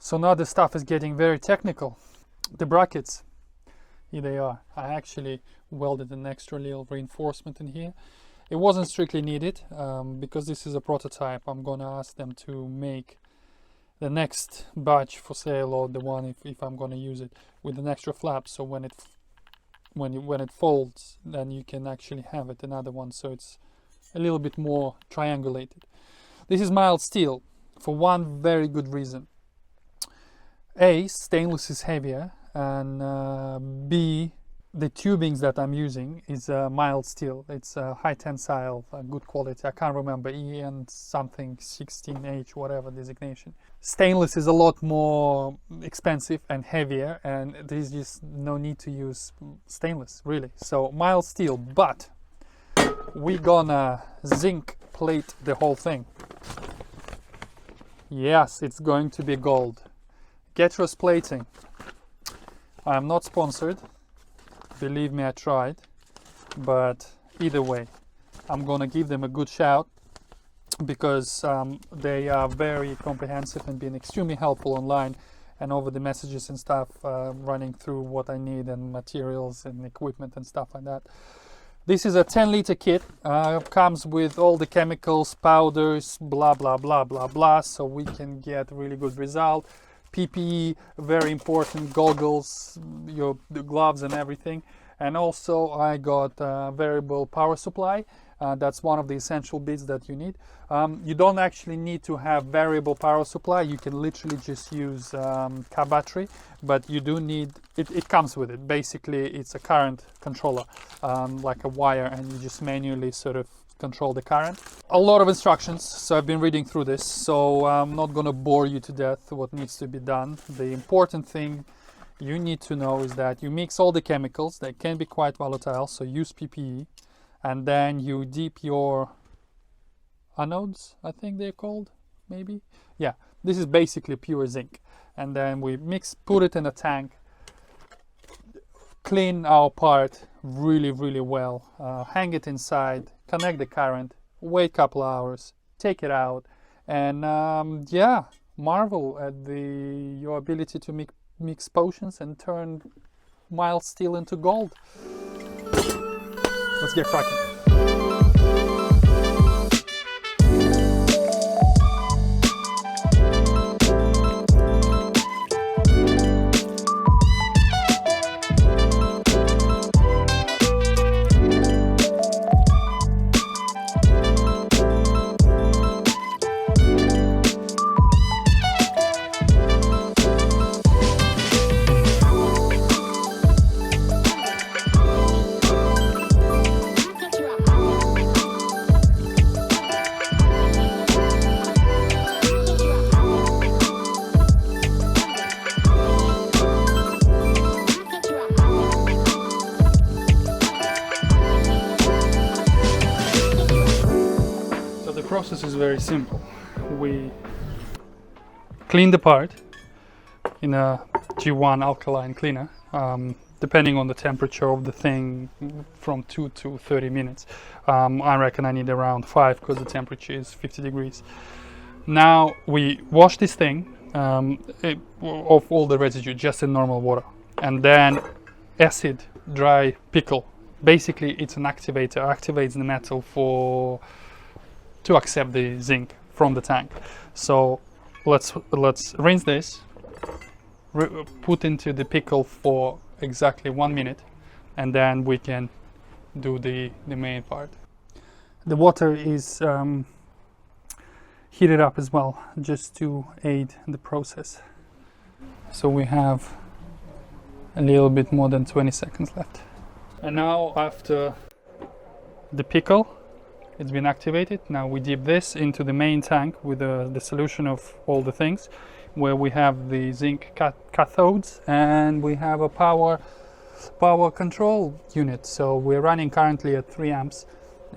So now the stuff is getting very technical. The brackets, here they are. I actually welded an extra little reinforcement in here. It wasn't strictly needed because this is a prototype. I'm gonna ask them to make the next batch for sale, or the one if I'm gonna use it, with an extra flap, so when it folds, then you can actually have it another one, so it's a little bit more triangulated. This is mild steel for one very good reason. A, stainless is heavier, and B, the tubings that I'm using is mild steel. It's high tensile, good quality. I can't remember, EN something 16H, whatever designation. Stainless is a lot more expensive and heavier, and there's just no need to use stainless, really. So mild steel, but we're gonna zinc plate the whole thing. Yes, it's going to be gold. Getros plating. I'm not sponsored. Believe me, I tried. But either way, I'm gonna give them a good shout, because they are very comprehensive and been extremely helpful online and over the messages and stuff, running through what I need and materials and equipment and stuff like that. This is a 10-liter kit, comes with all the chemicals, powders, blah blah blah blah blah, so we can get really good result. PPE, very important, goggles, the gloves and everything. And also I got a variable power supply. That's one of the essential bits that you need. You don't actually need to have variable power supply. You can literally just use car battery, but you do need, it comes with it. Basically, it's a current controller, like a wire, and you just manually sort of control the current. A lot of instructions, so I've been reading through this, so I'm not gonna bore you to death what needs to be done. The important thing you need to know is that you mix all the chemicals. They can be quite volatile, so use PPE. And then you dip your anodes, I think they're called, maybe. Yeah, this is basically pure zinc. And then we put it in a tank, clean our part really, really well, hang it inside, connect the current, wait a couple hours, take it out, and yeah, marvel at your ability to mix potions and turn mild steel into gold. Let's get cracking. The process is very simple. We clean the part in a G1 alkaline cleaner, depending on the temperature of the thing, from 2 to 30 minutes. I reckon I need around 5 because the temperature is 50 degrees. Now we wash this thing of all the residue just in normal water, and then acid dry pickle. Basically it's an activator, activates the metal to accept the zinc from the tank. So let's rinse this, put into the pickle for exactly 1 minute, and then we can do the main part. The water is heated up as well, just to aid the process. So we have a little bit more than 20 seconds left. And now, after the pickle, it's been activated. Now we dip this into the main tank with the solution of all the things, where we have the zinc cathodes, and we have a power control unit. So we're running currently at 3 amps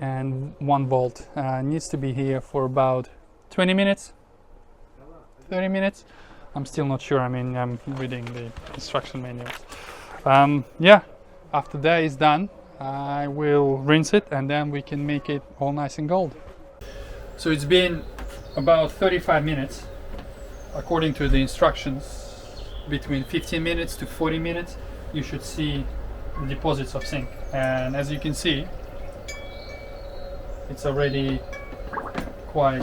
and 1 volt. Needs to be here for about 20 minutes, 30 minutes. I'm still not sure. I mean, I'm reading the instruction manuals. Yeah, after that is done, I will rinse it, and then we can make it all nice and gold. So it's been about 35 minutes. according to the instructions, between 15 minutes to 40 minutes, you should see deposits of zinc. And as you can see, it's already quite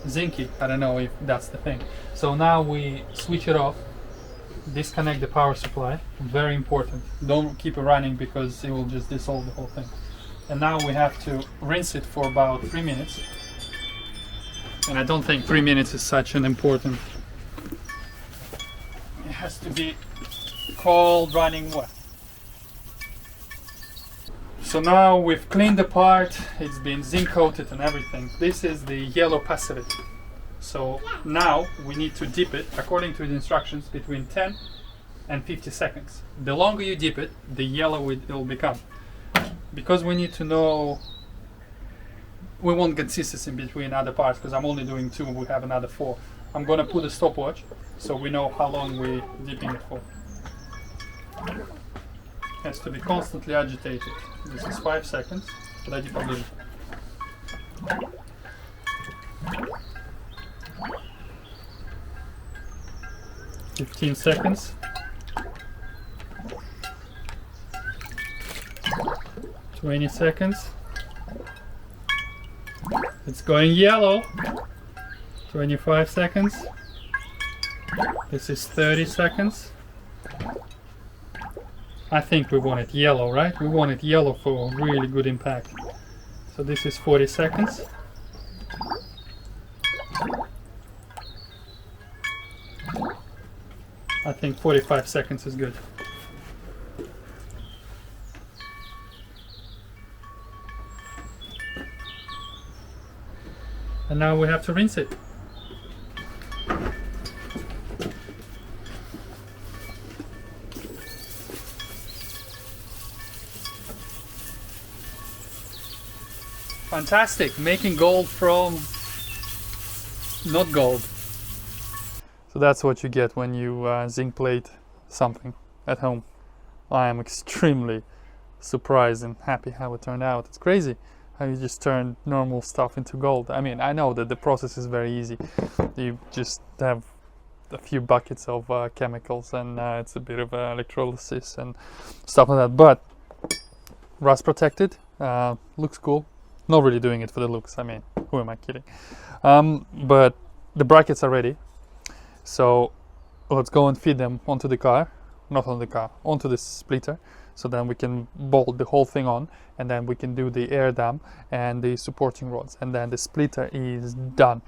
zinky. I don't know if that's the thing. So now we switch it off, disconnect the power supply. Very important. Don't keep it running because it will just dissolve the whole thing. And now we have to rinse it for about 3 minutes. And I don't think 3 minutes is such an important. It has to be cold running wet. So now we've cleaned the part, it's been zinc coated and everything. This is the yellow passivity. So now we need to dip it, according to the instructions, between 10 and 50 seconds. The longer you dip it, the yellower it will become. Because we need to know, we want consistency between other parts, because I'm only doing 2, we have another 4. I'm gonna put a stopwatch so we know how long we're dipping it for. Has to be constantly agitated. This is 5 seconds. Let it a 15 seconds. 20 seconds. It's going yellow. 25 seconds. This is 30 seconds. I think we want it yellow, right? We want it yellow for really good impact. So this is 40 seconds. I think 45 seconds is good. And now we have to rinse it. Fantastic, making gold from not gold. So that's what you get when you zinc plate something at home. I am extremely surprised and happy how it turned out. It's crazy how you just turn normal stuff into gold. I mean, I know that the process is very easy. You just have a few buckets of chemicals and it's a bit of electrolysis and stuff like that, but rust protected, looks cool. Not really doing it for the looks, I mean, who am I kidding? But the brackets are ready, so let's go and feed them onto the car, not on the car, onto the splitter, so then we can bolt the whole thing on, and then we can do the air dam and the supporting rods, and then the splitter is done.